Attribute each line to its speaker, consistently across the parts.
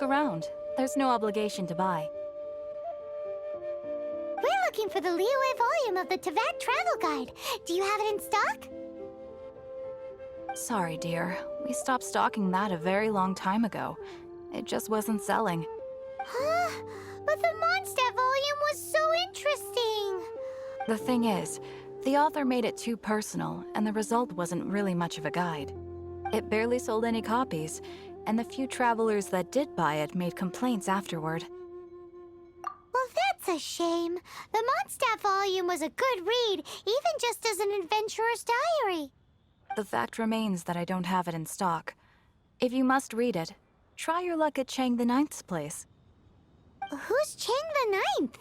Speaker 1: around. There's no obligation to buy.
Speaker 2: We're looking for the Liyue volume of the Teyvat Travel Guide. Do you have it in stock?
Speaker 1: Sorry, dear. We stopped stocking that a very long time ago. It just wasn't selling.
Speaker 2: Huh? But the Mondstadt volume was so interesting!
Speaker 1: The thing is, the author made it too personal, and the result wasn't really much of a guide. It barely sold any copies, and the few travelers that did buy it made complaints afterward.
Speaker 2: Well, that's a shame. The Mondstadt volume was a good read, even just as an adventurer's diary.
Speaker 1: The fact remains that I don't have it in stock. If you must read it, try your luck at Chang the Ninth's place.
Speaker 2: Who's Chang the Ninth?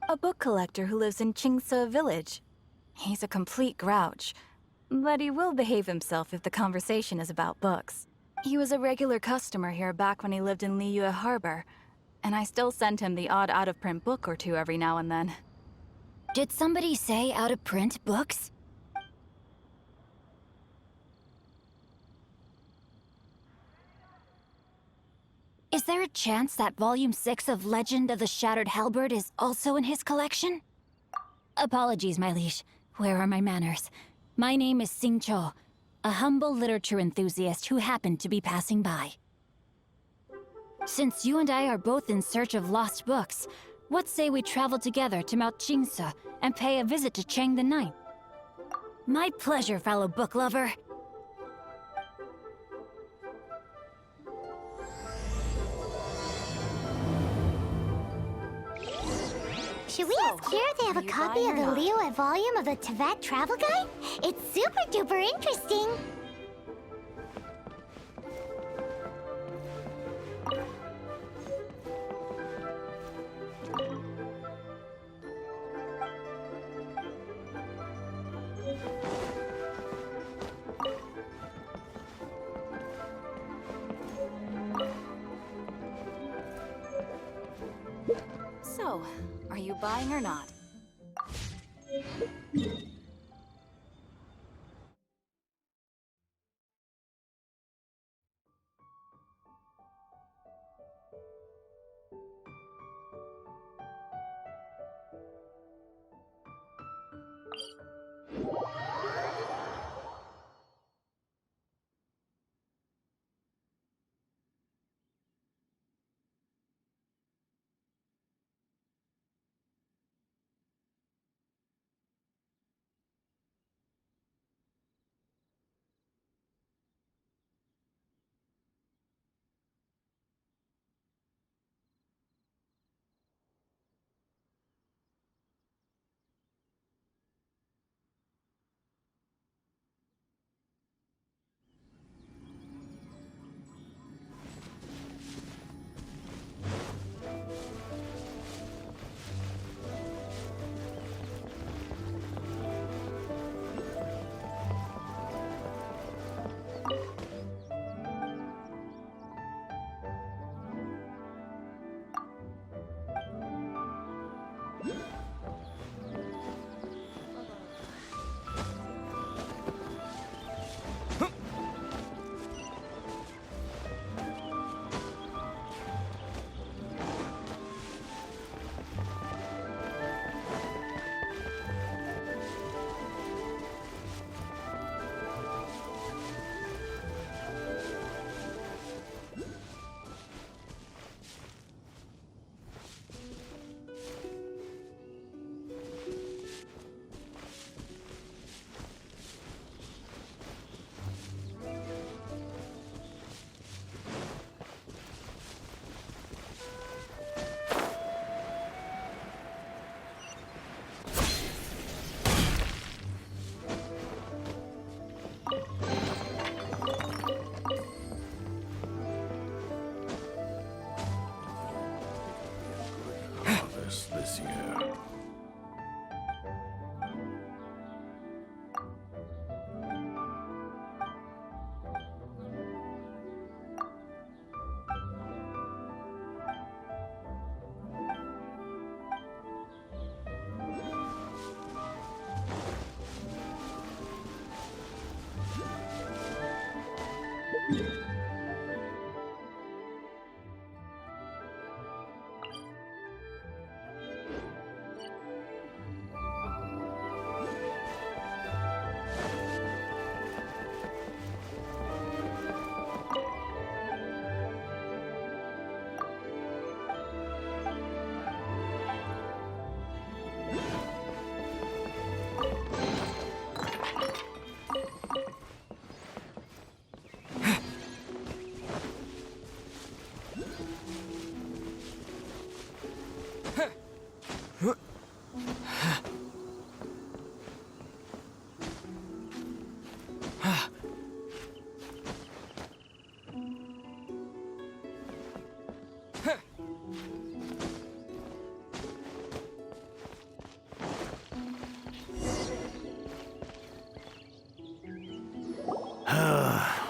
Speaker 1: A book collector who lives in Qingse village. He's a complete grouch, but he will behave himself if the conversation is about books. He was a regular customer here back when he lived in Liyue Harbor, and I still send him the odd out-of-print book or two every now and then.
Speaker 3: Did somebody say out-of-print books? Is there a chance that Volume 6 of Legend of the Shattered Halberd is also in his collection? Apologies, my liege. Where are my manners? My name is Sing Cho, a humble literature enthusiast who happened to be passing by. Since you and I are both in search of lost books, what say we travel together to Mount Qingse and pay a visit to Chang the Ninth? My pleasure, fellow book lover.
Speaker 2: Should we ask here if they have a copy of the Liyue volume of the Teyvat Travel Guide? It's super duper interesting.
Speaker 1: So, are you buying or not?
Speaker 4: This year.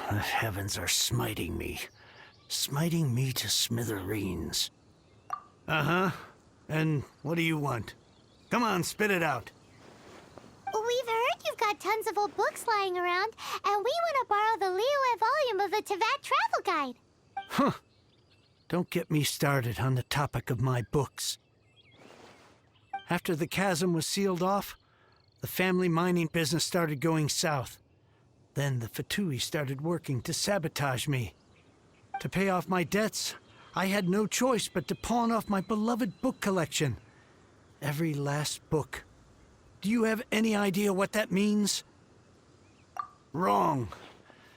Speaker 5: The heavens are smiting me to smithereens. Uh-huh. And what do you want? Come on, spit it out.
Speaker 2: We've heard you've got tons of old books lying around, and we want to borrow the Liyue volume of the Tevat Travel Guide.
Speaker 5: Huh. Don't get me started on the topic of my books. After the chasm was sealed off, the family mining business started going south. Then the Fatui started working to sabotage me. To pay off my debts, I had no choice but to pawn off my beloved book collection. Every last book. Do you have any idea what that means? Wrong.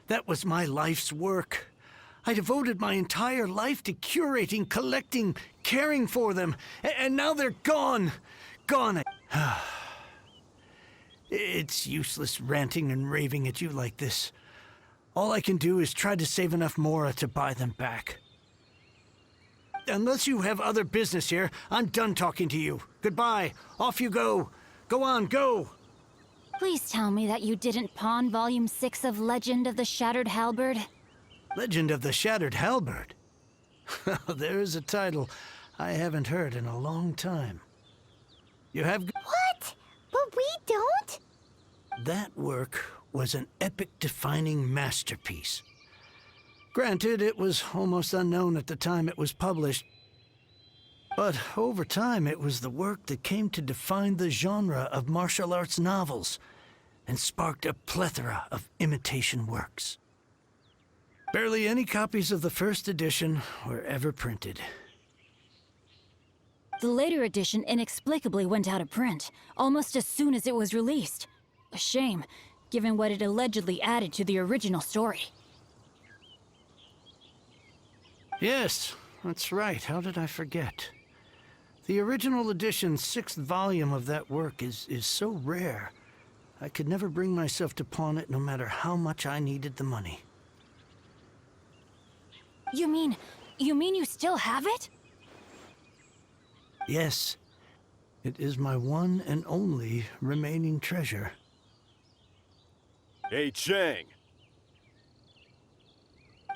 Speaker 5: That was my life's work. I devoted my entire life to curating, collecting, caring for them, and now they're gone. Gone. It's useless ranting and raving at you like this. All I can do is try to save enough Mora to buy them back. Unless you have other business here, I'm done talking to you. Goodbye. Off you go. Go on, go!
Speaker 3: Please tell me that you didn't pawn Volume 6 of Legend of the Shattered Halberd.
Speaker 5: Legend of the Shattered Halberd? There's a title I haven't heard in a long time. You have...
Speaker 2: What? But we don't?
Speaker 5: That work was an epic-defining masterpiece. Granted, it was almost unknown at the time it was published, but over time it was the work that came to define the genre of martial arts novels and sparked a plethora of imitation works. Barely any copies of the first edition were ever printed.
Speaker 3: The later edition inexplicably went out of print, almost as soon as it was released. A shame, given what it allegedly added to the original story.
Speaker 5: Yes, that's right. How did I forget? The original edition's 6th volume of that work is so rare, I could never bring myself to pawn it no matter how much I needed the money.
Speaker 3: You mean you still have it?
Speaker 5: Yes, it is my one and only remaining treasure.
Speaker 6: Hey, Chang!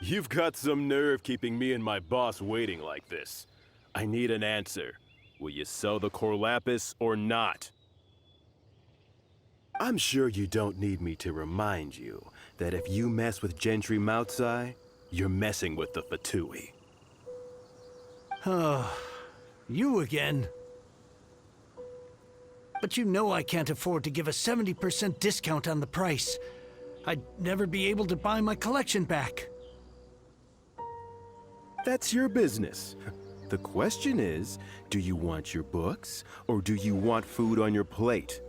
Speaker 6: You've got some nerve keeping me and my boss waiting like this. I need an answer. Will you sell the core lapis or not? I'm sure you don't need me to remind you that if you mess with Gentry Moutsai, you're messing with the Fatui.
Speaker 5: Oh, you again. But you know I can't afford to give a 70% discount on the price. I'd never be able to buy my collection back.
Speaker 6: That's your business. The question is, do you want your books, or do you want food on your plate?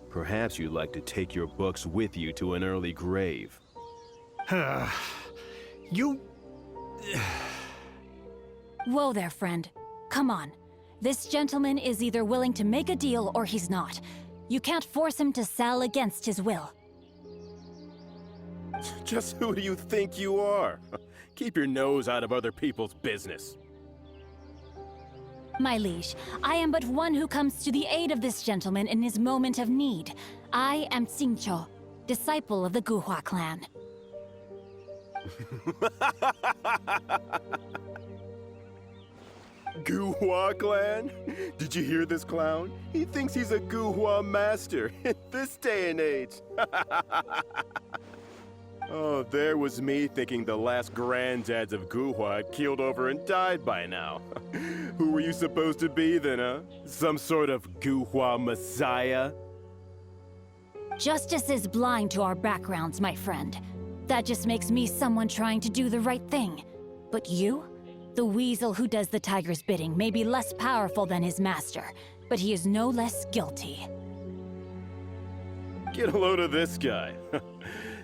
Speaker 6: Perhaps you'd like to take your books with you to an early grave.
Speaker 5: You...
Speaker 3: Whoa there, friend. Come on. This gentleman is either willing to make a deal or he's not. You can't force him to sell against his will.
Speaker 6: Just who do you think you are? Keep your nose out of other people's business.
Speaker 3: My liege, I am but one who comes to the aid of this gentleman in his moment of need. I am Xingqiu, disciple of the Guhua clan.
Speaker 6: Guhua clan? Did you hear this clown? He thinks he's a Guhua master in this day and age. Oh, there was me thinking the last granddads of Guhua had keeled over and died by now. Who were you supposed to be then, huh? Some sort of Guhua messiah?
Speaker 3: Justice is blind to our backgrounds, my friend. That just makes me someone trying to do the right thing. But you? The weasel who does the tiger's bidding may be less powerful than his master, but he is no less guilty.
Speaker 6: Get a load of this guy.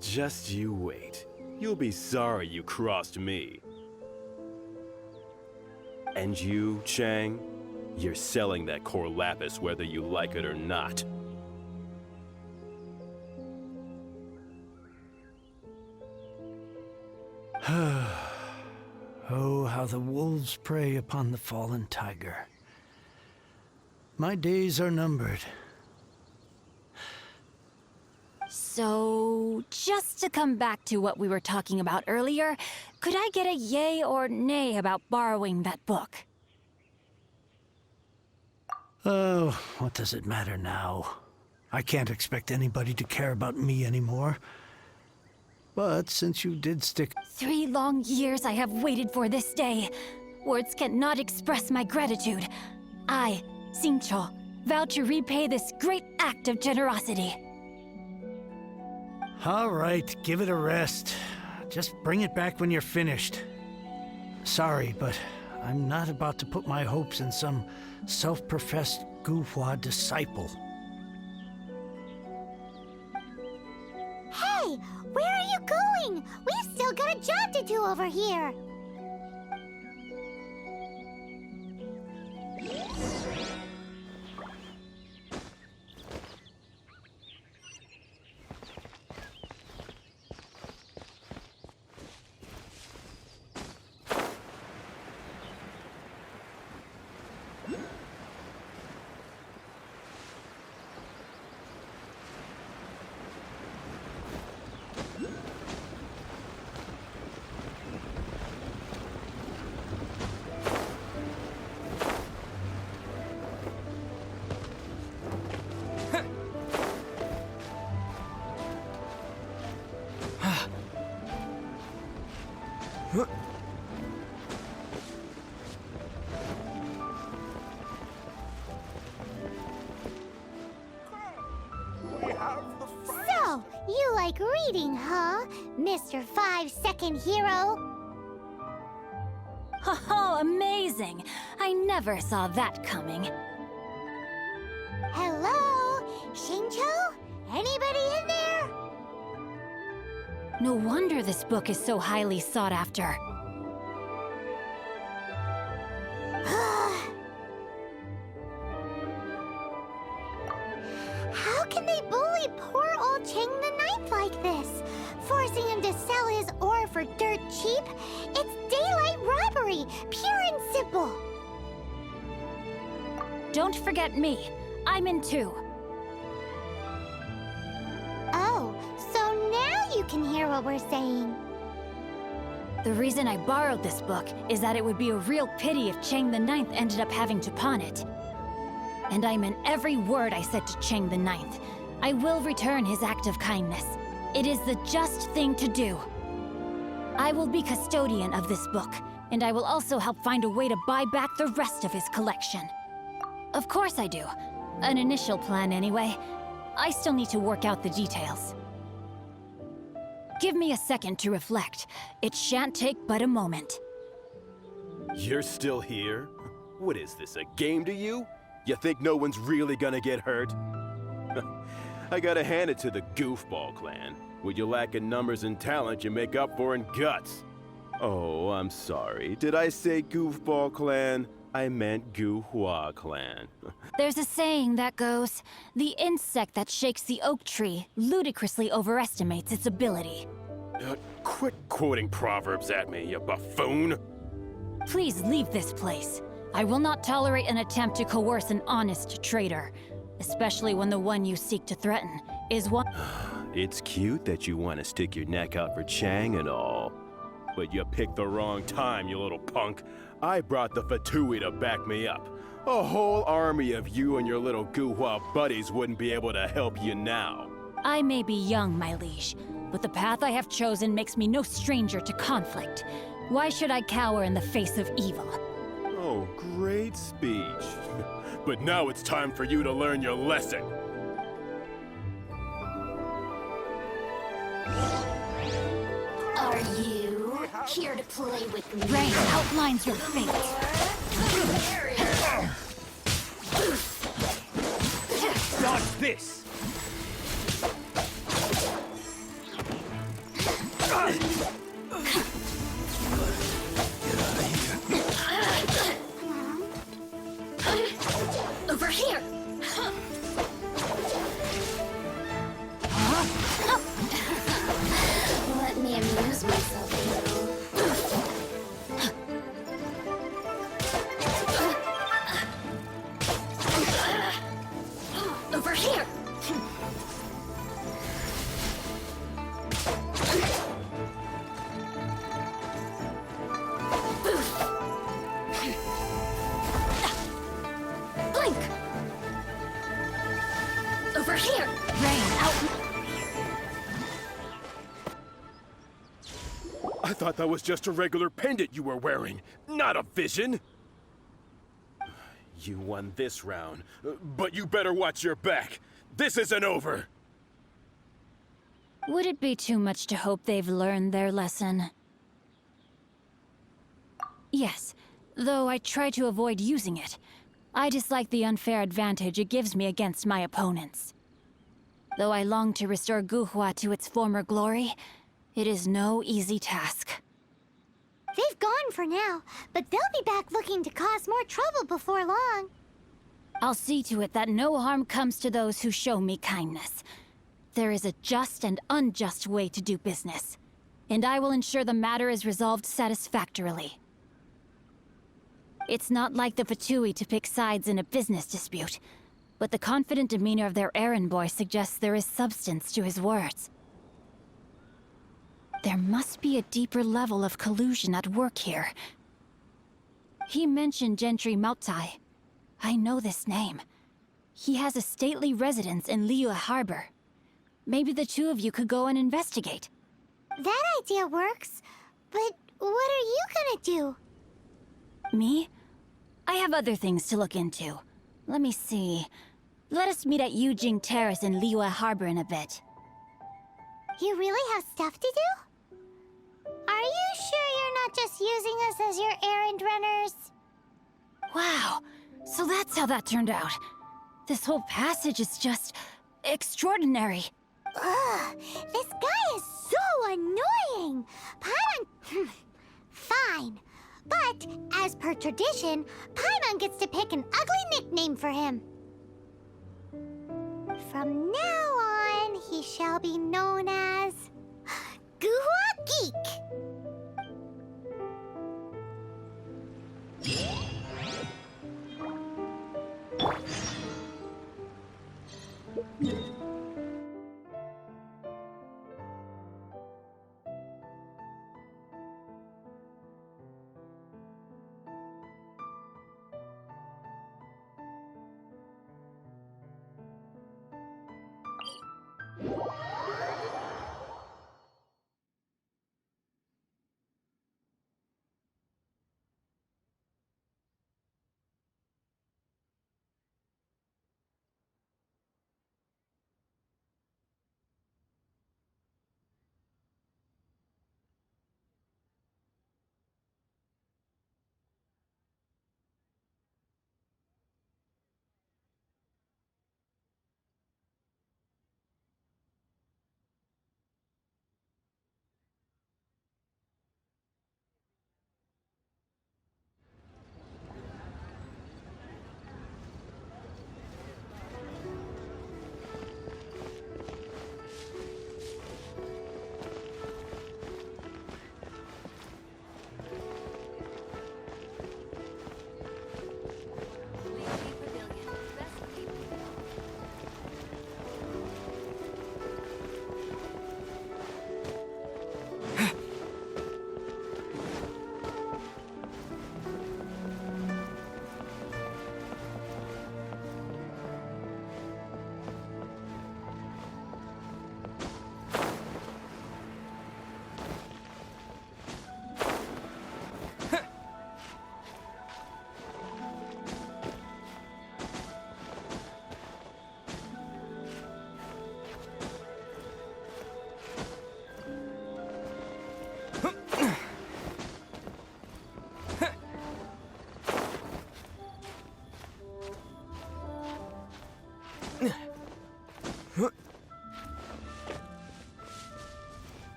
Speaker 6: Just you wait. You'll be sorry you crossed me. And you, Chang? You're selling that core lapis whether you like it or not.
Speaker 5: Oh, how the wolves prey upon the fallen tiger. My days are numbered.
Speaker 3: So, just to come back to what we were talking about earlier, could I get a yay or nay about borrowing that book?
Speaker 5: Oh, what does it matter now? I can't expect anybody to care about me anymore. But since you did stick...
Speaker 3: 3 long years I have waited for this day. Words cannot express my gratitude. I, Xingqiu, vow to repay this great act of generosity.
Speaker 5: All right, give it a rest. Just bring it back when you're finished. Sorry, but I'm not about to put my hopes in some self-professed Guhua disciple.
Speaker 2: Hey, where are you going? We've still got a job to do over here. So, you like reading, huh, Mr. 5-second hero?
Speaker 3: Oh, amazing! I never saw that coming.
Speaker 2: Hello? Xingqiu? Anybody in there?
Speaker 3: No wonder this book is so highly sought after.
Speaker 2: How can they bully poor old Chang the Ninth like this? Forcing him to sell his ore for dirt cheap? It's daylight robbery, pure and simple.
Speaker 3: Don't forget me. I'm in too.
Speaker 2: Oh, so now you can hear what we're saying.
Speaker 3: The reason I borrowed this book is that it would be a real pity if Chang the Ninth ended up having to pawn it. And I meant every word I said to Chang the Ninth. I will return his act of kindness. It is the just thing to do. I will be custodian of this book, and I will also help find a way to buy back the rest of his collection. Of course I do. An initial plan anyway. I still need to work out the details. Give me a second to reflect. It shan't take but a moment.
Speaker 6: You're still here? What is this, a game to you? You think no one's really gonna get hurt? I gotta hand it to the Goofball clan. What you lack in numbers and talent, you make up for in guts. Oh, I'm sorry. Did I say Goofball clan? I meant Guhua clan.
Speaker 3: There's a saying that goes, the insect that shakes the oak tree ludicrously overestimates its ability.
Speaker 6: Quit quoting proverbs at me, you buffoon!
Speaker 3: Please leave this place. I will not tolerate an attempt to coerce an honest trader, especially when the one you seek to threaten is one.
Speaker 6: It's cute that you want to stick your neck out for Chang and all. But you picked the wrong time, you little punk. I brought the Fatui to back me up. A whole army of you and your little Guhua buddies wouldn't be able to help you now.
Speaker 3: I may be young, my liege, but the path I have chosen makes me no stranger to conflict. Why should I cower in the face of evil?
Speaker 6: Oh, great speech. But now it's time for you to learn your lesson.
Speaker 2: Are you here to play with me?
Speaker 3: Rain outlines your fate.
Speaker 7: Dodge this!
Speaker 4: Get out of here.
Speaker 3: Over here!
Speaker 2: Let me amuse myself a little.
Speaker 3: Over here! Blink! Over here! Rain out!
Speaker 6: I thought that was just a regular pendant you were wearing, not a vision. You won this round, but you better watch your back. This isn't over.
Speaker 3: Would it be too much to hope they've learned their lesson? Yes, though I try to avoid using it. I dislike the unfair advantage it gives me against my opponents. Though I long to restore Guhua to its former glory, it is no easy task.
Speaker 2: They've gone for now, but they'll be back looking to cause more trouble before long.
Speaker 3: I'll see to it that no harm comes to those who show me kindness. There is a just and unjust way to do business, and I will ensure the matter is resolved satisfactorily. It's not like the Fatui to pick sides in a business dispute, but the confident demeanor of their errand boy suggests there is substance to his words. There must be a deeper level of collusion at work here. He mentioned Gentry Mautai. I know this name. He has a stately residence in Liyue Harbor. Maybe the two of you could go and investigate.
Speaker 2: That idea works, but what are you gonna do?
Speaker 3: Me? I have other things to look into. Let me see. Let us meet at Yujing Terrace in Liyue Harbor in a bit.
Speaker 2: You really have stuff to do? Are you sure you're not just using us as your errand runners?
Speaker 3: Wow, so that's how that turned out. This whole passage is just extraordinary.
Speaker 2: Ugh, this guy is so annoying! Paimon... Fine. But, as per tradition, Paimon gets to pick an ugly nickname for him. From now on, he shall be known as... Guhua Geek!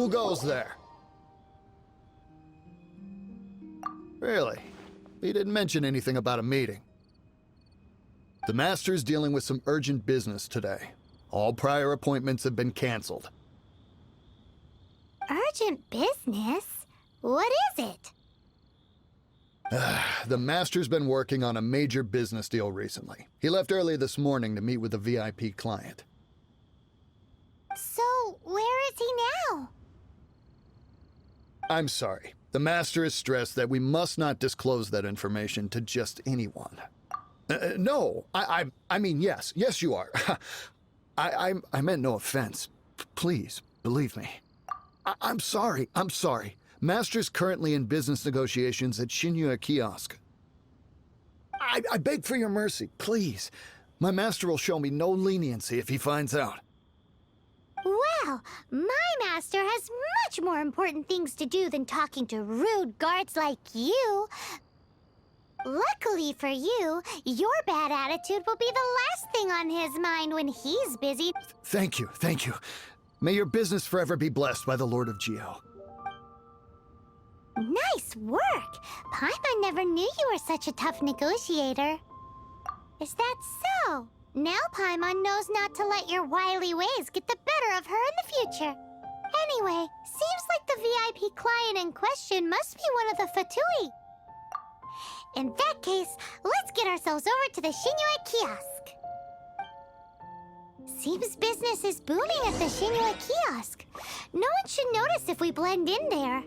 Speaker 8: Who goes there? Really? He didn't mention anything about a meeting. The Master's dealing with some urgent business today. All prior appointments have been canceled.
Speaker 2: Urgent business? What is it?
Speaker 8: The Master's been working on a major business deal recently. He left early this morning to meet with a VIP client.
Speaker 2: So, where is he now?
Speaker 8: I'm sorry. The Master has stressed that we must not disclose that information to just anyone. No, I mean, yes. Yes, you are. I meant no offense. Please, believe me. I'm sorry. Master's currently in business negotiations at Shinya Kiosk. I beg for your mercy, please. My master will show me no leniency if he finds out.
Speaker 2: Well, my master has much more important things to do than talking to rude guards like you. Luckily for you, your bad attitude will be the last thing on his mind when he's busy.
Speaker 8: Thank you. May your business forever be blessed by the Lord of Geo.
Speaker 2: Nice work! Paimon never knew you were such a tough negotiator. Is that so? Now Paimon knows not to let your wily ways get the better of her in the future. Anyway, seems like the VIP client in question must be one of the Fatui. In that case, let's get ourselves over to the Shinue Kiosk. Seems business is booming at the Shinue Kiosk. No one should notice if we blend in there.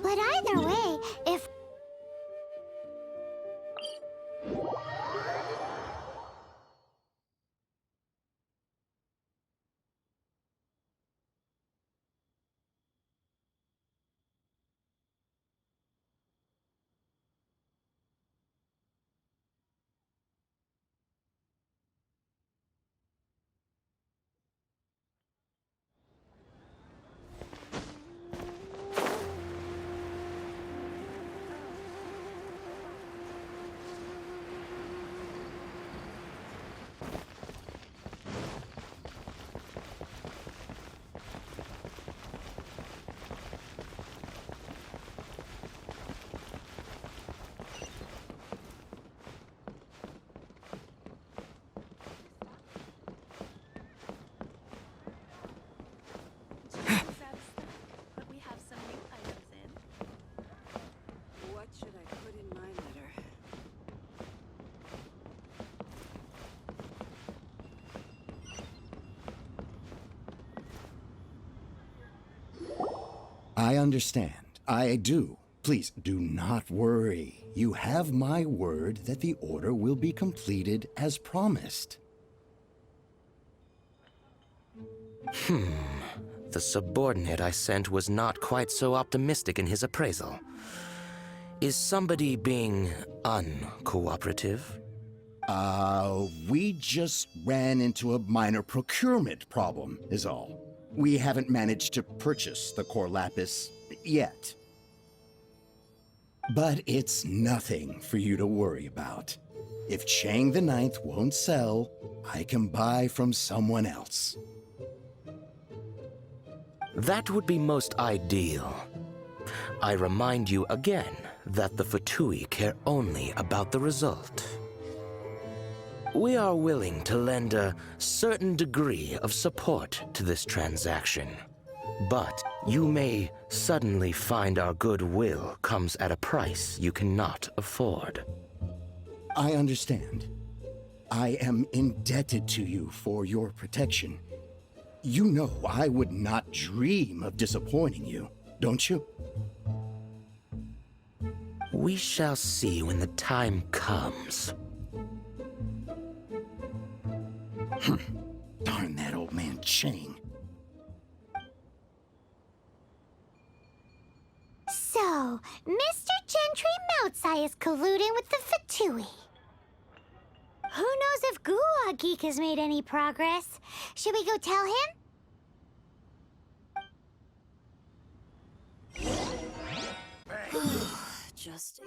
Speaker 2: But either way, if...
Speaker 9: I understand. I do. Please do not worry. You have my word that the order will be completed as promised.
Speaker 10: The subordinate I sent was not quite so optimistic in his appraisal. Is somebody being uncooperative?
Speaker 9: We just ran into a minor procurement problem, is all. We haven't managed to purchase the core lapis yet. But it's nothing for you to worry about. If Chang the Ninth won't sell, I can buy from someone else.
Speaker 10: That would be most ideal. I remind you again that the Fatui care only about the result. We are willing to lend a certain degree of support to this transaction, but you may suddenly find our goodwill comes at a price you cannot afford.
Speaker 9: I understand. I am indebted to you for your protection. You know I would not dream of disappointing you, don't you?
Speaker 10: We shall see when the time comes.
Speaker 9: Darn that old man Chang.
Speaker 2: So, Mr. Gentry Moutsai is colluding with the Fatui. Who knows if Guwa Geek has made any progress? Should we go tell him?
Speaker 1: Just...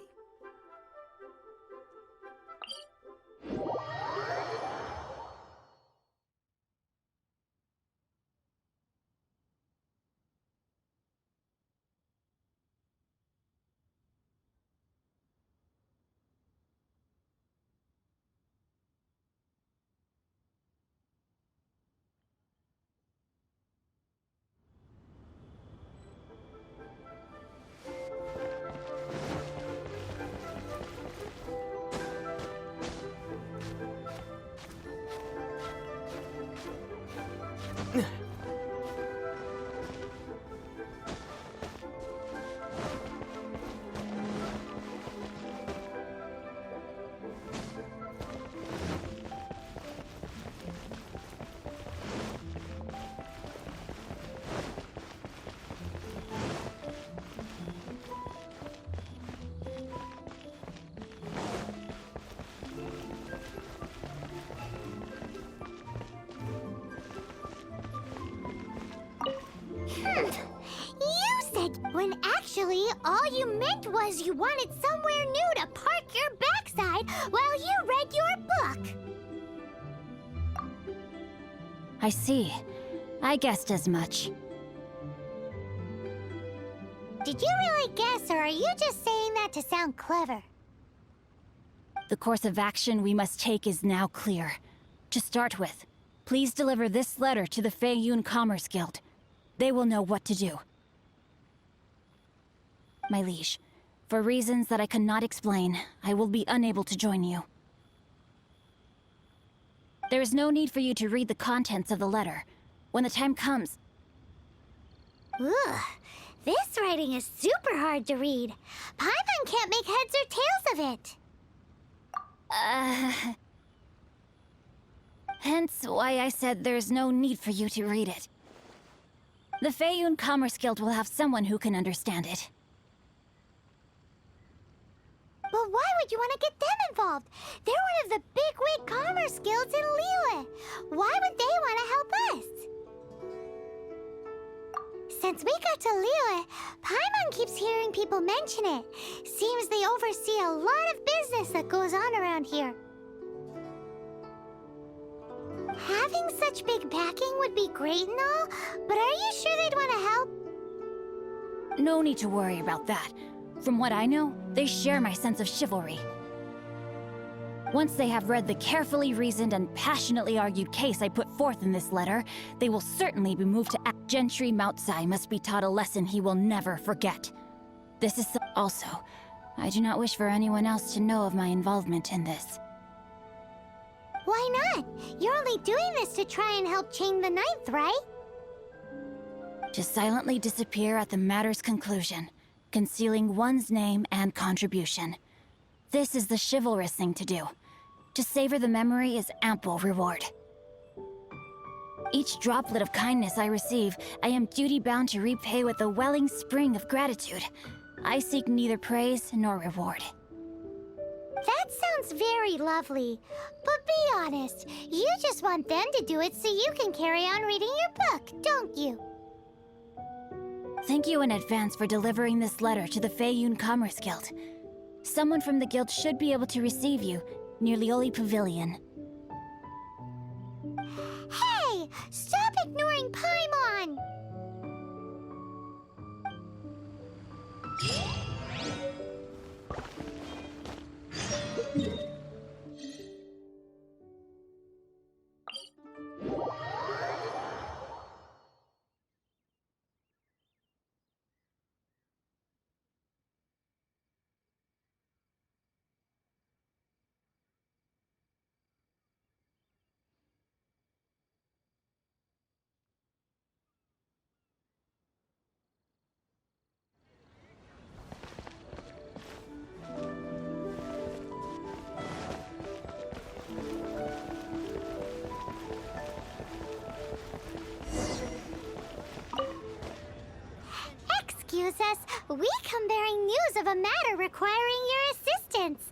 Speaker 2: all you meant was you wanted somewhere new to park your backside while you read your book.
Speaker 3: I see. I guessed as much.
Speaker 2: Did you really guess, or are you just saying that to sound clever?
Speaker 3: The course of action we must take is now clear. To start with, please deliver this letter to the Feiyun Commerce Guild. They will know what to do. My liege, for reasons that I cannot explain, I will be unable to join you. There is no need for you to read the contents of the letter. When the time comes...
Speaker 2: Ugh, this writing is super hard to read. Paimon can't make heads or tails of it.
Speaker 3: Hence why I said there's no need for you to read it. The Feiyun Commerce Guild will have someone who can understand it.
Speaker 2: But why would you want to get them involved? They're one of the bigwig commerce guilds in Liyue. Why would they want to help us? Since we got to Liyue, Paimon keeps hearing people mention it. Seems they oversee a lot of business that goes on around here. Having such big backing would be great and all, but are you sure they'd want to help?
Speaker 3: No need to worry about that. From what I know, they share my sense of chivalry. Once they have read the carefully reasoned and passionately argued case I put forth in this letter, they will certainly be moved to act. Gentry Moutsai must be taught a lesson he will never forget. This is also, I do not wish for anyone else to know of my involvement in this.
Speaker 2: Why not? You're only doing this to try and help chain the ninth, right?
Speaker 3: To silently disappear at the matter's conclusion, concealing one's name and contribution. This is the chivalrous thing to do. To savor the memory is ample reward. Each droplet of kindness I receive, I am duty-bound to repay with a welling spring of gratitude. I seek neither praise nor reward.
Speaker 2: That sounds very lovely. But be honest, you just want them to do it so you can carry on reading your book, don't you?
Speaker 3: Thank you in advance for delivering this letter to the Feiyun Commerce Guild. Someone from the guild should be able to receive you near Lioli Pavilion.
Speaker 2: Hey! Stop ignoring Paimon! Excuse us, we come bearing news of a matter requiring your assistance.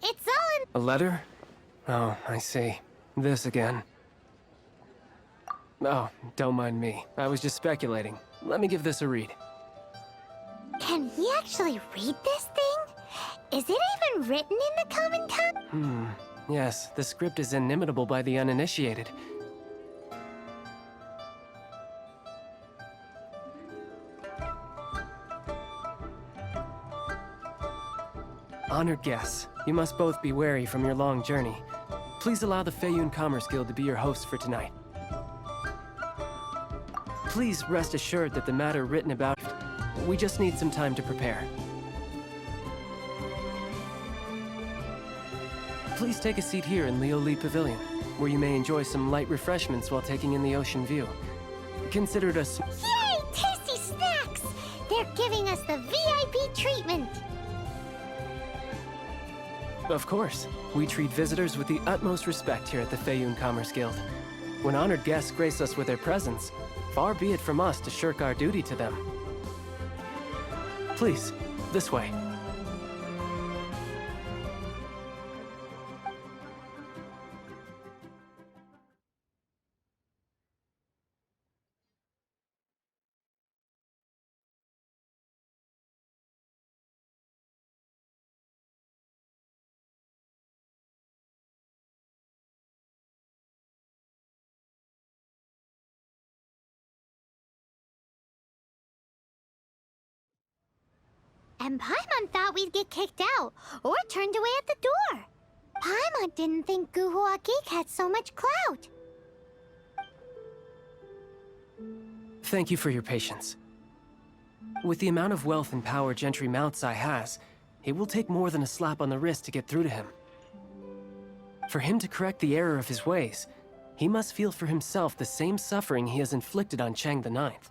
Speaker 2: It's all in...
Speaker 11: A letter? Oh, I see. This again. Oh, don't mind me. I was just speculating. Let me give this a read.
Speaker 2: Can we actually read this thing? Is it even written in the common tongue?
Speaker 11: Yes, the script is inimitable by the uninitiated. Honored guests, you must both be wary from your long journey. Please allow the Feiyun Commerce Guild to be your host for tonight. Please rest assured that the matter written about... We just need some time to prepare. Please take a seat here in Lioli Pavilion, where you may enjoy some light refreshments while taking in the ocean view. Consider it a...
Speaker 2: Yay! Tasty snacks! They're giving us the VIP treatment!
Speaker 11: Of course. We treat visitors with the utmost respect here at the Feiyun Commerce Guild. When honored guests grace us with their presence, far be it from us to shirk our duty to them. Please, this way.
Speaker 2: and Paimon thought we'd get kicked out or turned away at the door. Paimon didn't think Guhua Geek had so much clout.
Speaker 11: Thank you for your patience. With the amount of wealth and power Gentry Moutsai has, it will take more than a slap on the wrist to get through to him. For him to correct the error of his ways, he must feel for himself the same suffering he has inflicted on Chang the Ninth.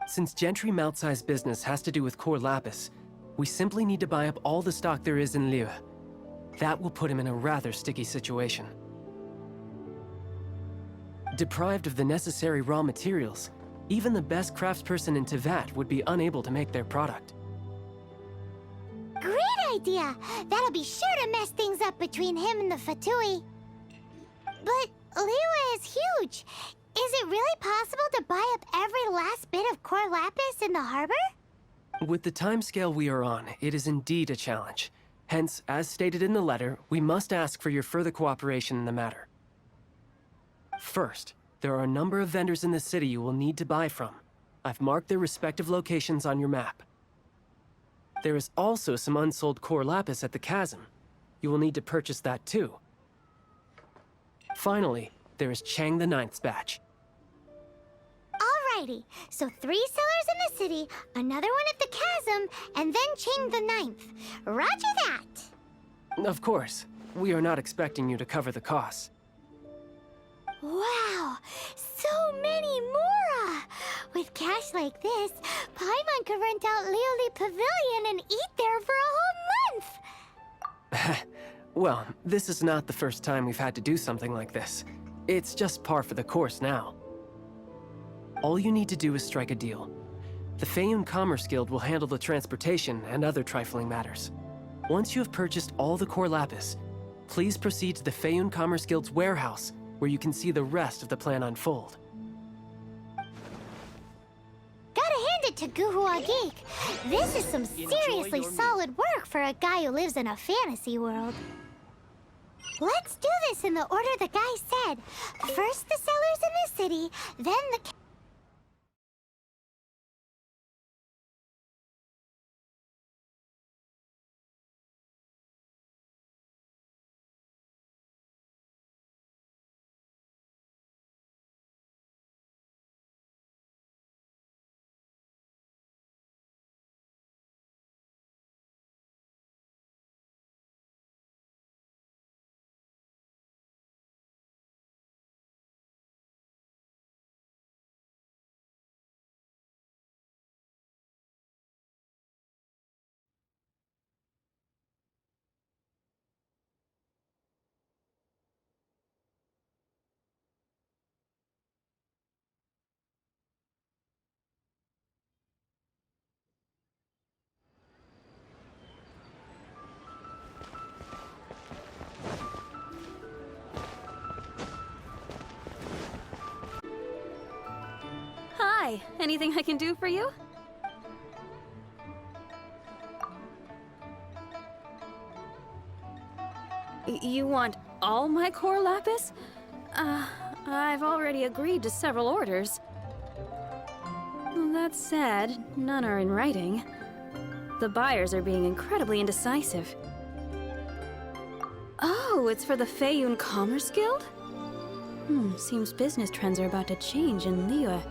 Speaker 11: Since Gentry Moutsai's business has to do with core lapis, we simply need to buy up all the stock there is in Liyue. That will put him in a rather sticky situation. Deprived of the necessary raw materials, even the best craftsperson in Tevat would be unable to make their product.
Speaker 2: Great idea! That'll be sure to mess things up between him and the Fatui. But Liyue is huge. Is it really possible to buy up every last bit of core lapis in the harbor?
Speaker 11: With the timescale we are on, it is indeed a challenge. Hence, as stated in the letter, we must ask for your further cooperation in the matter. First, there are a number of vendors in the city you will need to buy from. I've marked their respective locations on your map. There is also some unsold core lapis at the chasm. You will need to purchase that too. Finally, there is Chang the Ninth's batch.
Speaker 2: Alrighty, so 3 sellers in the city, another one at the chasm, and then Chang the Ninth. Roger that!
Speaker 11: Of course, we are not expecting you to cover the costs.
Speaker 2: Wow, so many Mora! With cash like this, Paimon could rent out Lioli Pavilion and eat there for a whole month!
Speaker 11: Well, this is not the first time we've had to do something like this. It's just par for the course now. All you need to do is strike a deal. The Feiyun Commerce Guild will handle the transportation and other trifling matters. Once you have purchased all the core lapis, please proceed to the Feiyun Commerce Guild's warehouse, where you can see the rest of the plan unfold.
Speaker 2: Gotta hand it to Guhua Geek. This is some seriously solid work for a guy who lives in a fantasy world. Let's do this in the order the guy said. First the sellers in the city, then the...
Speaker 12: Hi, anything I can do for you? You want all my core lapis? I've already agreed to several orders. That said, none are in writing. The buyers are being incredibly indecisive. Oh, it's for the Feiyun Commerce Guild? Seems business trends are about to change in Liyue.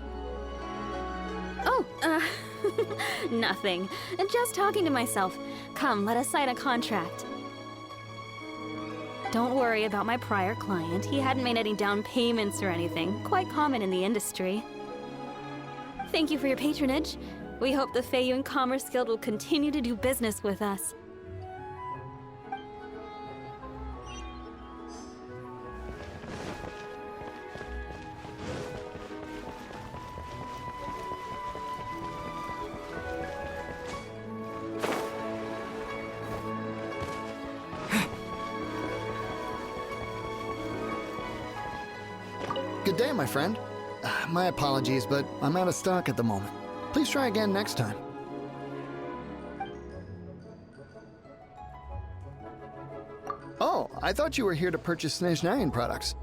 Speaker 12: Oh, nothing. Just talking to myself. Come, let us sign a contract. Don't worry about my prior client. He hadn't made any down payments or anything. Quite common in the industry. Thank you for your patronage. We hope the Feiyun Commerce Guild will continue to do business with us.
Speaker 8: Good day, my friend. My apologies, but I'm out of stock at the moment. Please try again next time. Oh, I thought you were here to purchase Snezhnayan products.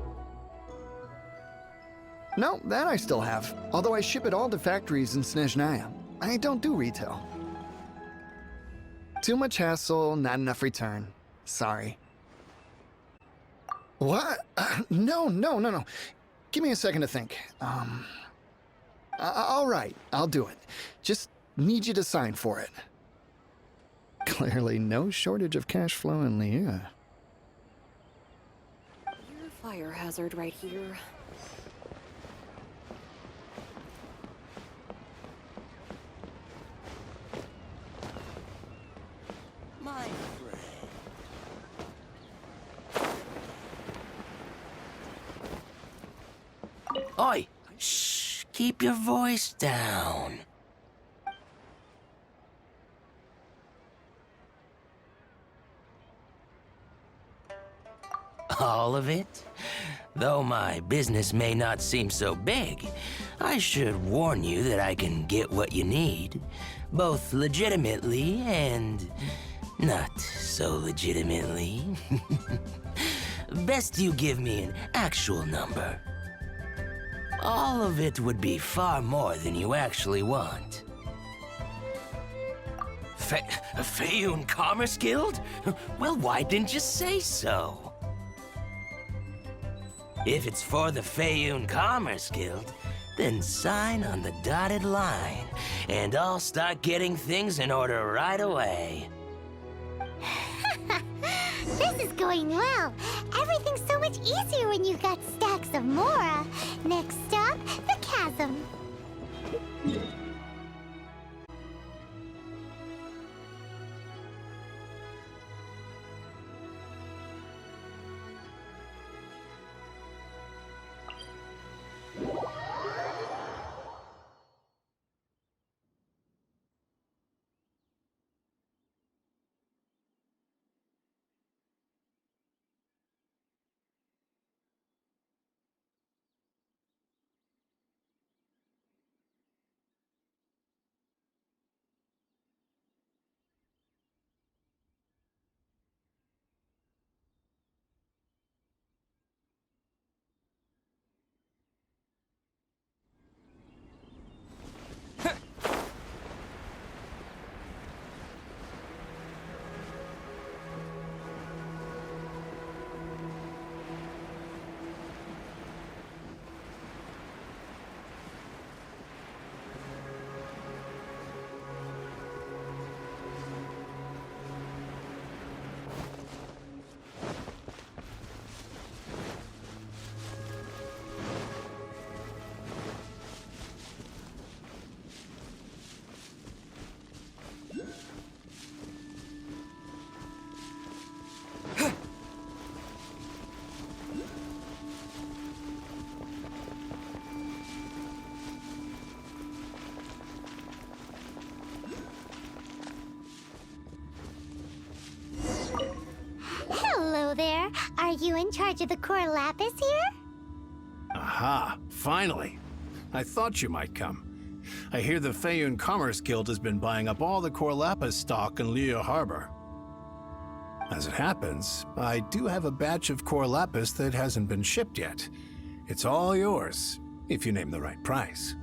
Speaker 8: No, that I still have, although I ship it all to factories in Snezhnaya. I don't do retail. Too much hassle, not enough return. Sorry. What? No. Give me a second to think. All right, I'll do it. Just need you to sign for it. Clearly no shortage of cash flow in Liyue.
Speaker 13: You're a fire hazard right here.
Speaker 10: My friend. Oi! Shh! Keep your voice down. All of it? Though my business may not seem so big, I should warn you that I can get what you need, both legitimately and not so legitimately. Best you give me an actual number. All of it would be far more than you actually want. Feiyun Commerce Guild? Well, why didn't you say so? If it's for the Feiyun Commerce Guild, then sign on the dotted line, and I'll start getting things in order right away.
Speaker 2: This is going well. Everything's so much easier when you've got stacks of Mora. Next stop, the chasm. Hello there. Are you in charge of the core lapis here?
Speaker 7: Aha, finally. I thought you might come. I hear the Feiyun Commerce Guild has been buying up all the core lapis stock in Liyue Harbor. As it happens, I do have a batch of core lapis that hasn't been shipped yet. It's all yours, if you name the right price.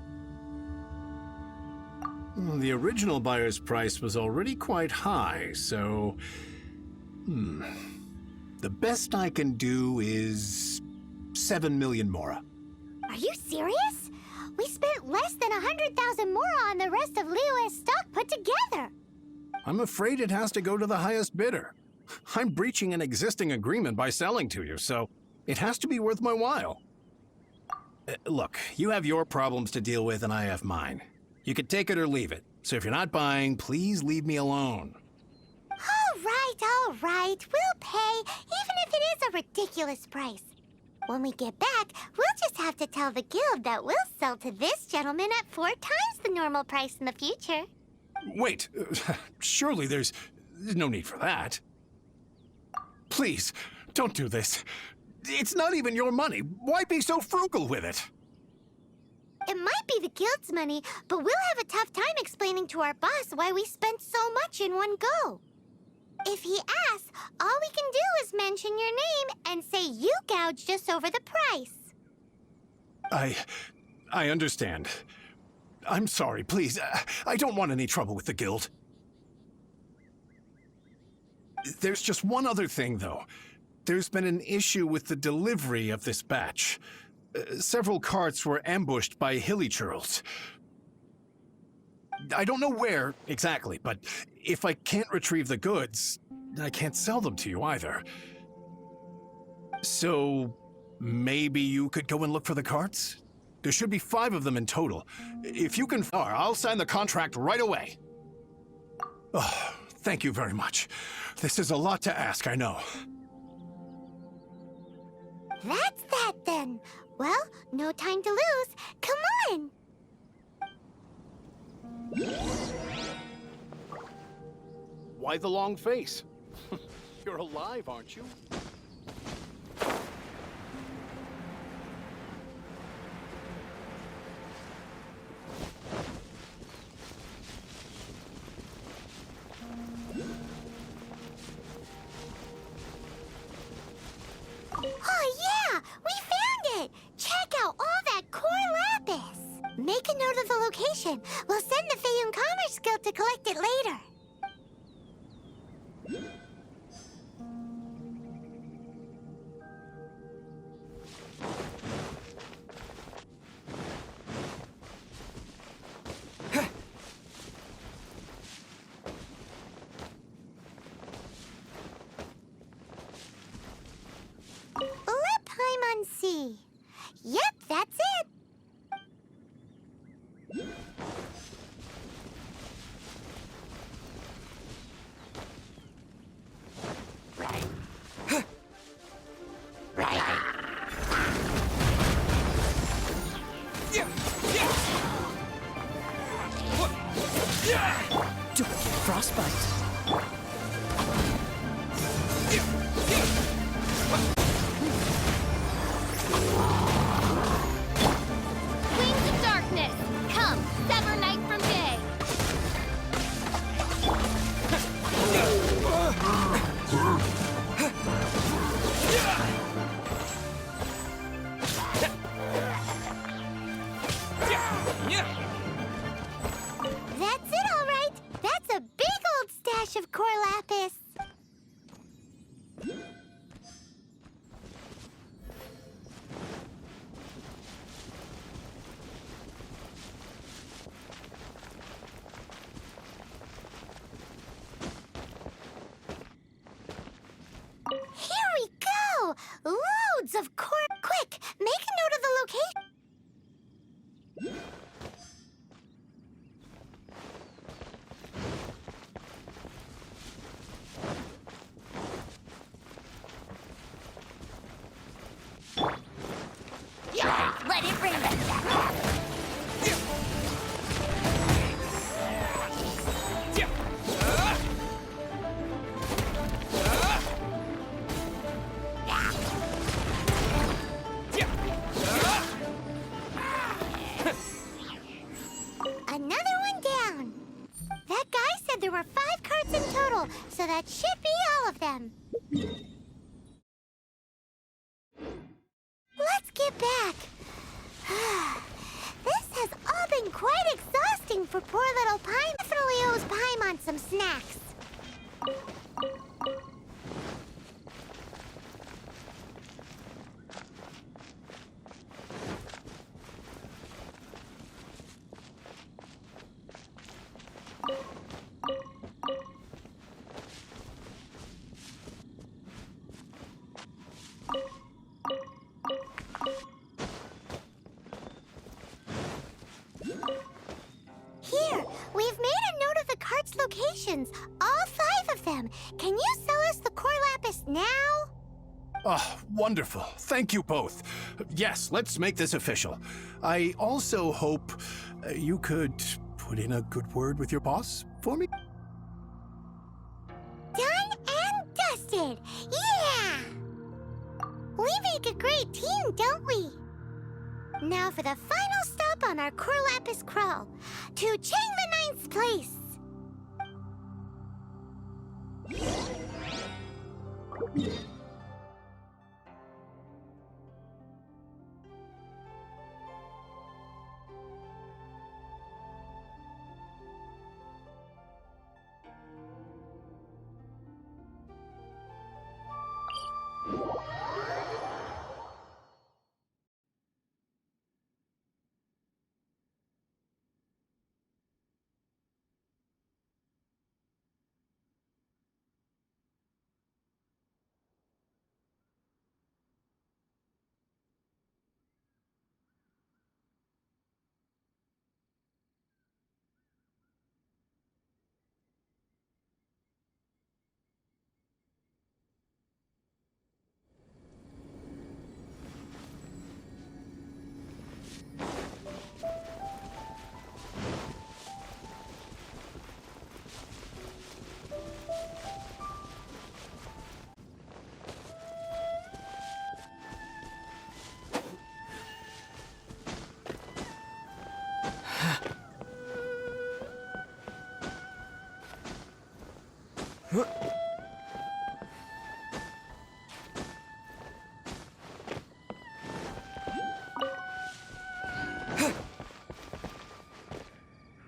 Speaker 7: The original buyer's price was already quite high, so... The best I can do is 7 million Mora.
Speaker 2: Are you serious? We spent less than 100,000 Mora on the rest of Liyue's stock put together.
Speaker 7: I'm afraid it has to go to the highest bidder. I'm breaching an existing agreement by selling to you, so it has to be worth my while. Look, you have your problems to deal with and I have mine. You could take it or leave it. So if you're not buying, please leave me alone.
Speaker 2: All right. We'll pay, even if it is a ridiculous price. When we get back, we'll just have to tell the guild that we'll sell to this gentleman at 4 times the normal price in the future.
Speaker 7: Wait, surely there's no need for that. Please, don't do this. It's not even your money. Why be so frugal with it?
Speaker 2: It might be the guild's money, but we'll have a tough time explaining to our boss why we spent so much in one go. If he asks, all we can do is mention your name and say you gouged us over the price.
Speaker 7: I understand. I'm sorry, please. I don't want any trouble with the guild. There's just one other thing, though. There's been an issue with the delivery of this batch. Several carts were ambushed by hilly-churls. I don't know where exactly, but if I can't retrieve the goods, I can't sell them to you either. So, maybe you could go and look for the carts? There should be 5 of them in total. If you can, I'll sign the contract right away. Oh, thank you very much. This is a lot to ask, I know.
Speaker 2: That's that then. Well, no time to lose. Come on!
Speaker 7: Why the long face? You're alive, aren't you?
Speaker 2: Oh yeah! We found it! Check out all that core lapis! Make a note of the location. We'll send the Fayun Commerce Guild to collect it later. Let Paimon see. Yep, that's it.
Speaker 14: Don't get frostbite.
Speaker 2: Wings of darkness, come, sever night from day. That's it, all right. That's a big old stash of core lapis. Here we go! Loads of core. Quick, make a note of the location. Let it rain. Another one down. That guy said there were 5 carts in total, so that should be all of them. Let's get back. This has all been quite exhausting for poor little Paimon. Definitely owes Paimon some snacks. Here, we've made a note of the cart's locations, all 5 of them. Can you sell us the core lapis now?
Speaker 7: Oh, wonderful. Thank you both. Yes, let's make this official. I also hope you could put in a good word with your boss for me.
Speaker 2: Done and dusted! Yeah! We make a great team, don't we? Now for the final stop on our core lapis crawl, to Chang the Ninth's place.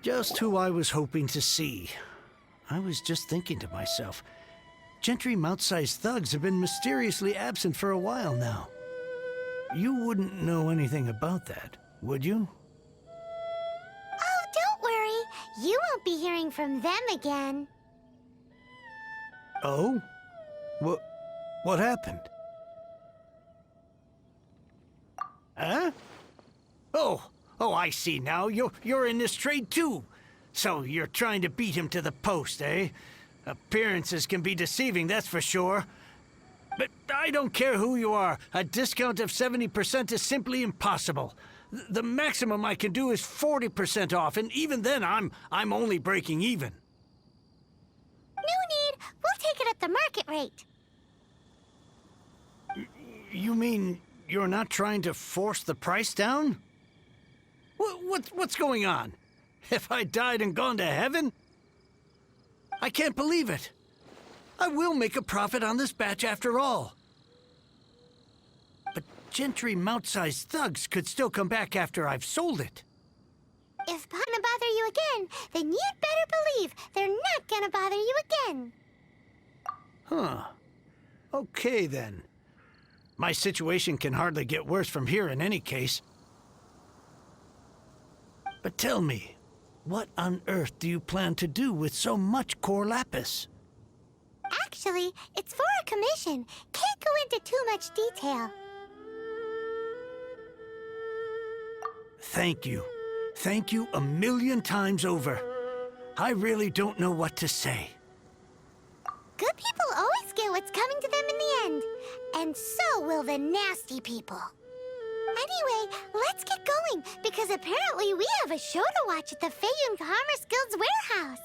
Speaker 5: Just who I was hoping to see. I was just thinking to myself, Gentry Mount-sized thugs have been mysteriously absent for a while now. You wouldn't know anything about that, would you?
Speaker 2: Oh, don't worry. You won't be hearing from them again.
Speaker 5: Oh? What happened? Huh? Oh, I see now. You're in this trade too. So you're trying to beat him to the post, eh? Appearances can be deceiving, that's for sure. But I don't care who you are. A discount of 70% is simply impossible. The maximum I can do is 40% off, and even then I'm only breaking even.
Speaker 2: No need. We'll take it at the market rate.
Speaker 5: You mean you're not trying to force the price down? What's going on? Have I died and gone to heaven? I can't believe it. I will make a profit on this batch after all. But Gentry Mount-sized thugs could still come back after I've sold it.
Speaker 2: If gonna bother you again, then you'd better believe they're not gonna bother you again.
Speaker 5: Huh. Okay, then. My situation can hardly get worse from here in any case. But tell me, what on earth do you plan to do with so much core lapis?
Speaker 2: Actually, it's for a commission. Can't go into too much detail.
Speaker 5: Thank you. Thank you a million times over. I really don't know what to say.
Speaker 2: Good people always get what's coming to them in the end. And so will the nasty people. Anyway, let's get going, because apparently we have a show to watch at the Fayun Commerce Guild's warehouse.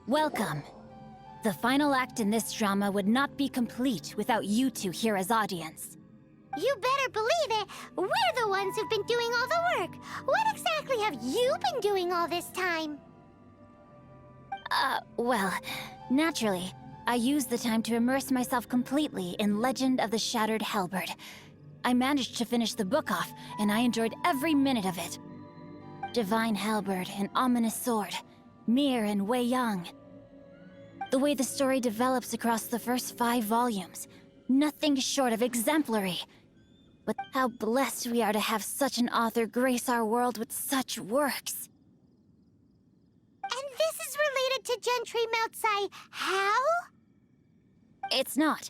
Speaker 3: Welcome. The final act in this drama would not be complete without you two here as audience.
Speaker 2: You better believe it. We're the ones who've been doing all the work. What exactly have you been doing all this time?
Speaker 3: Well, naturally, I used the time to immerse myself completely in Legend of the Shattered Halberd. I managed to finish the book off, and I enjoyed every minute of it. Divine Halberd and Ominous Sword, Mir and Wei Yang. The way the story develops across the first 5 volumes, nothing short of exemplary. But how blessed we are to have such an author grace our world with such works.
Speaker 2: And this is related to Gentry Mount-sai how?
Speaker 3: It's not.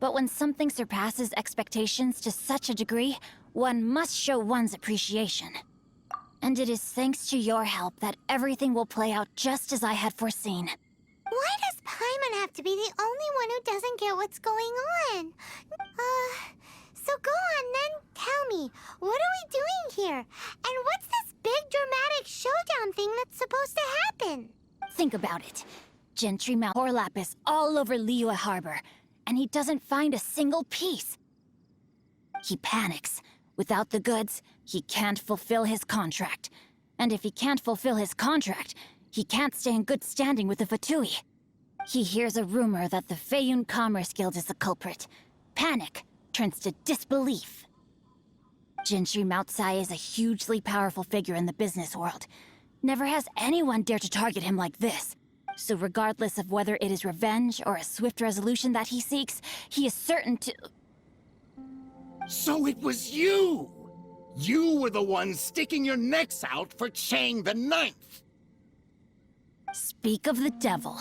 Speaker 3: But when something surpasses expectations to such a degree, one must show one's appreciation. And it is thanks to your help that everything will play out just as I had foreseen.
Speaker 2: Why does Paimon have to be the only one who doesn't get what's going on? So go on then, tell me, what are we doing here? And what's this big dramatic showdown thing that's supposed to happen?
Speaker 3: Think about it. Gentry Mount core lapis all over Liyue Harbor, and he doesn't find a single piece. He panics. Without the goods, he can't fulfill his contract. And if he can't fulfill his contract, he can't stay in good standing with the Fatui. He hears a rumor that the Feiyun Commerce Guild is the culprit. Panic turns to disbelief. Gentry Moutsai is a hugely powerful figure in the business world. Never has anyone dared to target him like this. So regardless of whether it is revenge or a swift resolution that he seeks, he is certain to...
Speaker 9: So it was you! You were the one sticking your necks out for Chang the Ninth!
Speaker 3: Speak of the devil.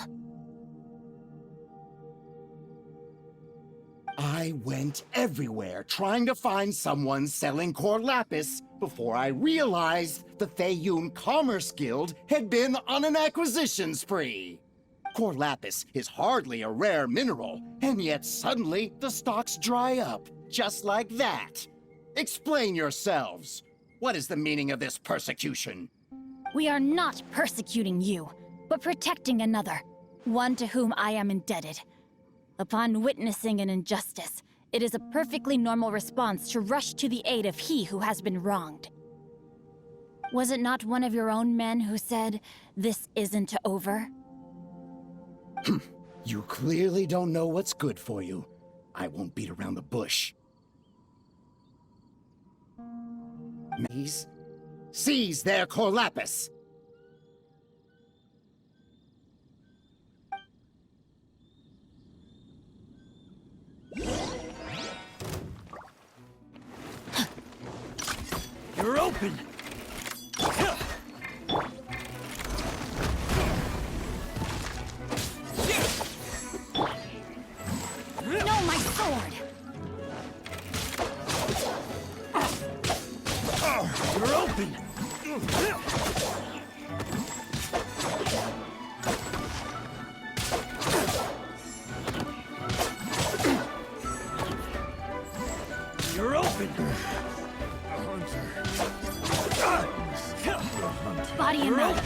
Speaker 9: I went everywhere trying to find someone selling core lapis before I realized the Feiyun Commerce Guild had been on an acquisition spree. Core lapis is hardly a rare mineral, and yet suddenly the stocks dry up, just like that. Explain yourselves. What is the meaning of this persecution?
Speaker 3: We are not persecuting you, but protecting another, one to whom I am indebted. Upon witnessing an injustice, it is a perfectly normal response to rush to the aid of he who has been wronged. Was it not one of your own men who said, "This isn't over"?
Speaker 9: You clearly don't know what's good for you. I won't beat around the bush. Seize their core lapis!
Speaker 5: You're open!
Speaker 3: No, my sword!
Speaker 5: You're open! You're open!
Speaker 3: Body and mind.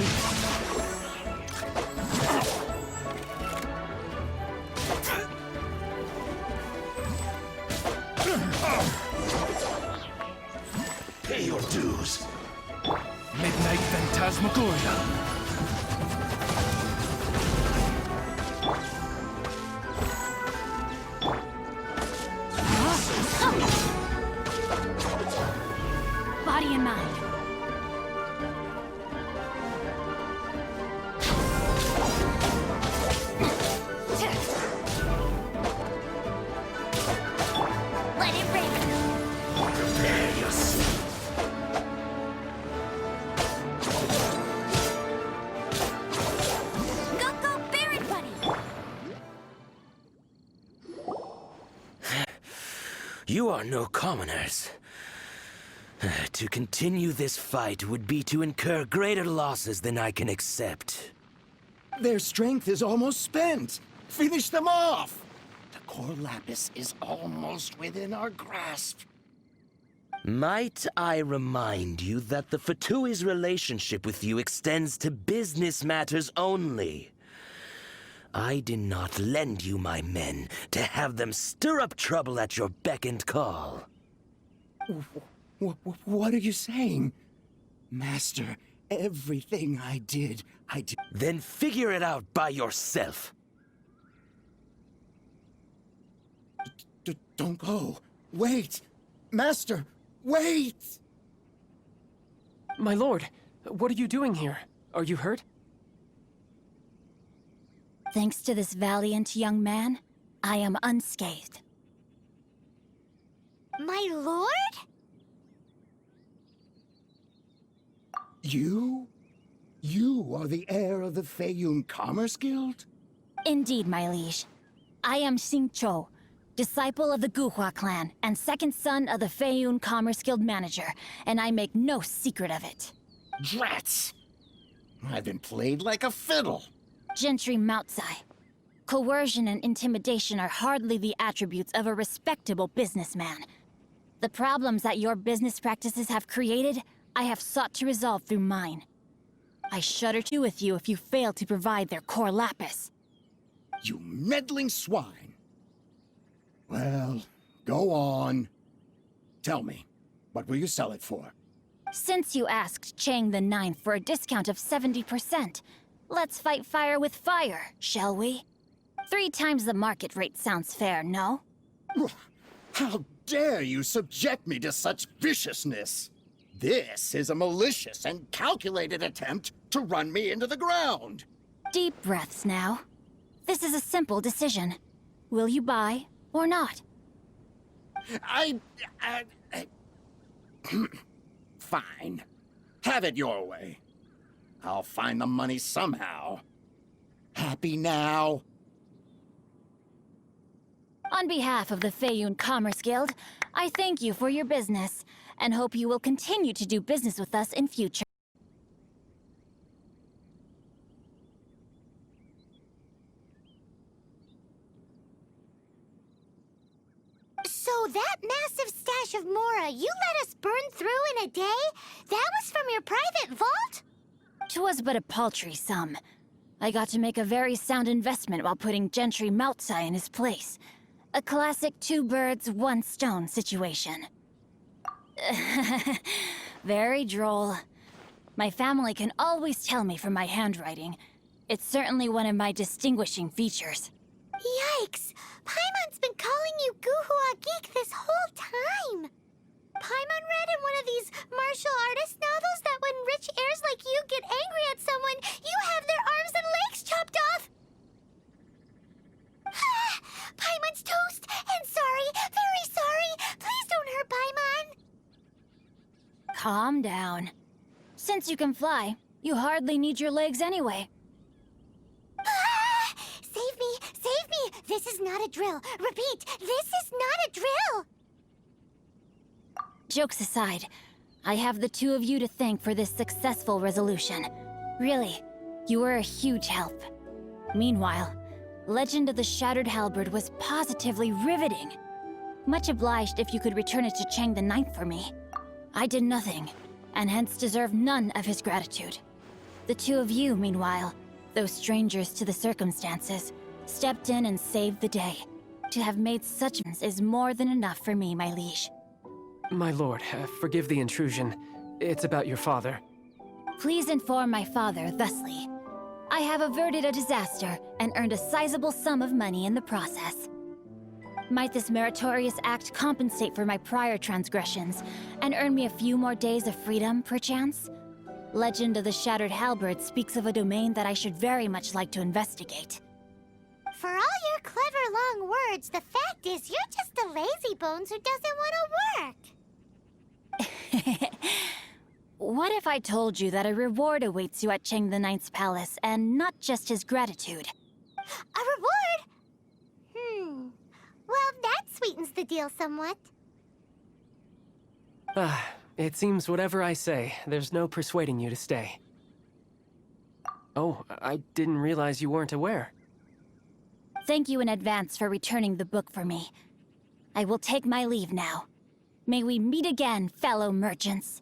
Speaker 4: Pay your dues.
Speaker 5: Midnight Phantasmagoria.
Speaker 3: Body and mind.
Speaker 2: Let it rip!
Speaker 4: Prepare yourself.
Speaker 2: Go, Barret Buddy!
Speaker 10: You are no commoners. To continue this fight would be to incur greater losses than I can accept.
Speaker 9: Their strength is almost spent. Finish them off! The core lapis is almost within our grasp.
Speaker 10: Might I remind you that the Fatui's relationship with you extends to business matters only? I did not lend you my men to have them stir up trouble at your beck and call.
Speaker 9: What are you saying? Master, everything I did...
Speaker 10: Then figure it out by yourself.
Speaker 9: Don't go. Wait! Master, wait!
Speaker 11: My lord, what are you doing here? Are you hurt?
Speaker 3: Thanks to this valiant young man, I am unscathed.
Speaker 2: My lord?
Speaker 9: You? You are the heir of the Feiyun Commerce Guild?
Speaker 3: Indeed, my liege. I am Xingqiu, disciple of the Guhua clan and second son of the Feiyun Commerce Guild manager, and I make no secret of it.
Speaker 9: Drats! I've been played like a fiddle.
Speaker 3: Gentry Moutsai. Coercion and intimidation are hardly the attributes of a respectable businessman. The problems that your business practices have created, I have sought to resolve through mine. I shudder too with you if you fail to provide their core lapis.
Speaker 9: You meddling swine. Well, go on. Tell me, what will you sell it for?
Speaker 3: Since you asked Chang the Ninth for a discount of 70%, let's fight fire with fire, shall we? 3 times the market rate sounds fair, no?
Speaker 9: How dare you subject me to such viciousness? This is a malicious and calculated attempt to run me into the ground.
Speaker 3: Deep breaths now. This is a simple decision. Will you buy or not?
Speaker 9: Fine. Have it your way. I'll find the money somehow. Happy now?
Speaker 3: On behalf of the Feiyun Commerce Guild, I thank you for your business, and hope you will continue to do business with us in future.
Speaker 2: So that massive stash of Mora you let us burn through in a day? That was from your private vault?
Speaker 3: 'Twas but a paltry sum. I got to make a very sound investment while putting Gentry Moutsai in his place. A classic 2 birds, 1 stone situation. Very droll. My family can always tell me from my handwriting. It's certainly one of my distinguishing features.
Speaker 2: Yikes! Paimon's been calling you Guhua Geek this whole time! Paimon read in one of these martial artist novels that when rich heirs like you get angry at someone, you have their arms and legs chopped off! Paimon's toast! And sorry, very sorry! Please don't hurt Paimon!
Speaker 3: Calm down. Since you can fly, you hardly need your legs anyway.
Speaker 2: Save me! Save me! This is not a drill! Repeat, this is not a drill!
Speaker 3: Jokes aside, I have the 2 of you to thank for this successful resolution. Really, you were a huge help. Meanwhile, Legend of the Shattered Halberd was positively riveting. Much obliged if you could return it to Chang the Ninth for me. I did nothing, and hence deserve none of his gratitude. The 2 of you, meanwhile, though strangers to the circumstances, stepped in and saved the day. To have made such is more than enough for me, my liege.
Speaker 11: My lord, forgive the intrusion. It's about your father.
Speaker 3: Please inform my father thusly. I have averted a disaster and earned a sizable sum of money in the process. Might this meritorious act compensate for my prior transgressions and earn me a few more days of freedom, perchance? Legend of the Shattered Halberd speaks of a domain that I should very much like to investigate.
Speaker 2: For all your clever long words, the fact is you're just a lazy bones who doesn't want to work.
Speaker 3: What if I told you that a reward awaits you at Chang the Ninth's palace, and not just his gratitude?
Speaker 2: A reward? Well, that sweetens the deal somewhat.
Speaker 11: It seems whatever I say, there's no persuading you to stay. Oh, I didn't realize you weren't aware.
Speaker 3: Thank you in advance for returning the book for me. I will take my leave now. May we meet again, fellow merchants.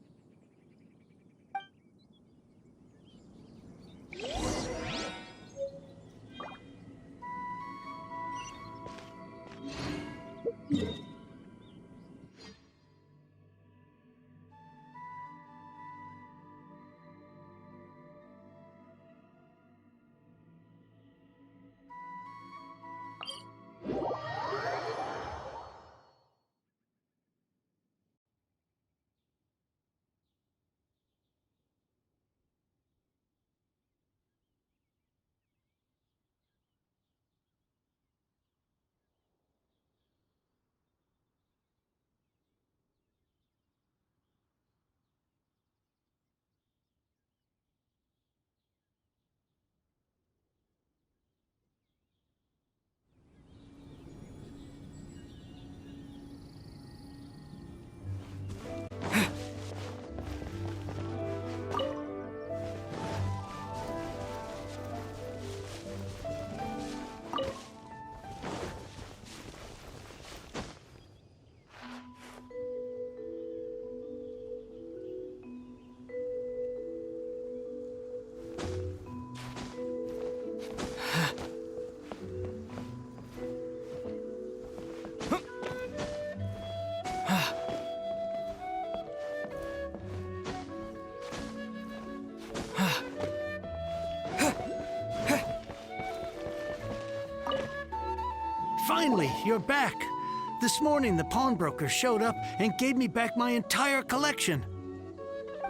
Speaker 5: Finally, you're back. This morning, the pawnbroker showed up and gave me back my entire collection.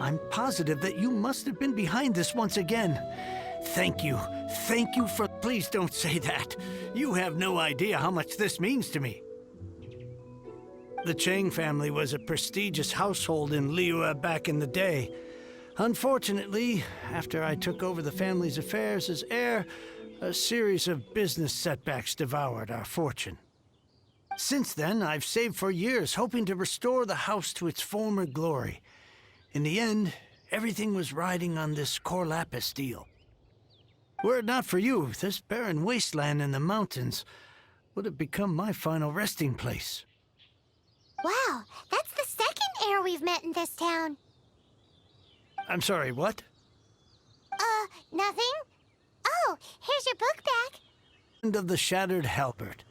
Speaker 5: I'm positive that you must have been behind this once again. Thank you. Thank you for... Please don't say that. You have no idea how much this means to me. The Chang family was a prestigious household in Liyue back in the day. Unfortunately, after I took over the family's affairs as heir, a series of business setbacks devoured our fortune. Since then, I've saved for years, hoping to restore the house to its former glory. In the end, everything was riding on this core lapis deal. Were it not for you, this barren wasteland in the mountains would have become my final resting place.
Speaker 2: Wow, that's the second heir we've met in this town.
Speaker 5: I'm sorry, what?
Speaker 2: Nothing? Oh, here's your book back.
Speaker 5: End of the Shattered Halberd.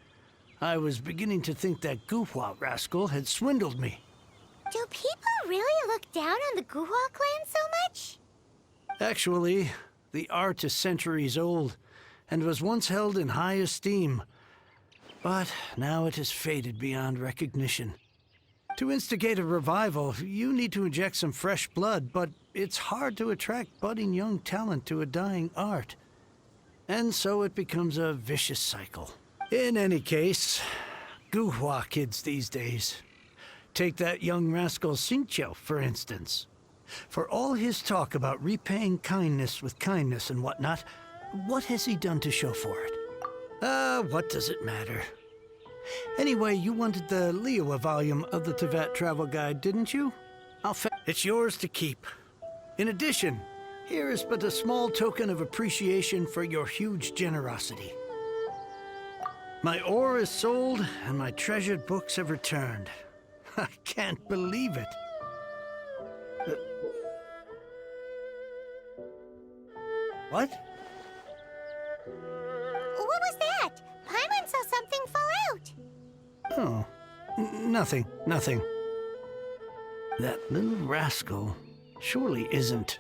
Speaker 5: I was beginning to think that Guhua rascal had swindled me.
Speaker 2: Do people really look down on the Guhua clan so much?
Speaker 5: Actually, the art is centuries old, and was once held in high esteem. But now it has faded beyond recognition. To instigate a revival, you need to inject some fresh blood, but it's hard to attract budding young talent to a dying art. And so it becomes a vicious cycle. In any case, Guhua kids these days. Take that young rascal Xingqiu, for instance. For all his talk about repaying kindness with kindness and whatnot, what has he done to show for it? What does it matter? Anyway, you wanted the Liyue volume of the Teyvat Travel Guide, didn't you? It's yours to keep. In addition, here is but a small token of appreciation for your huge generosity. My ore is sold, and my treasured books have returned. I can't believe it. What?
Speaker 2: What was that? Paimon saw something fall out.
Speaker 5: Oh, nothing. That little rascal surely isn't...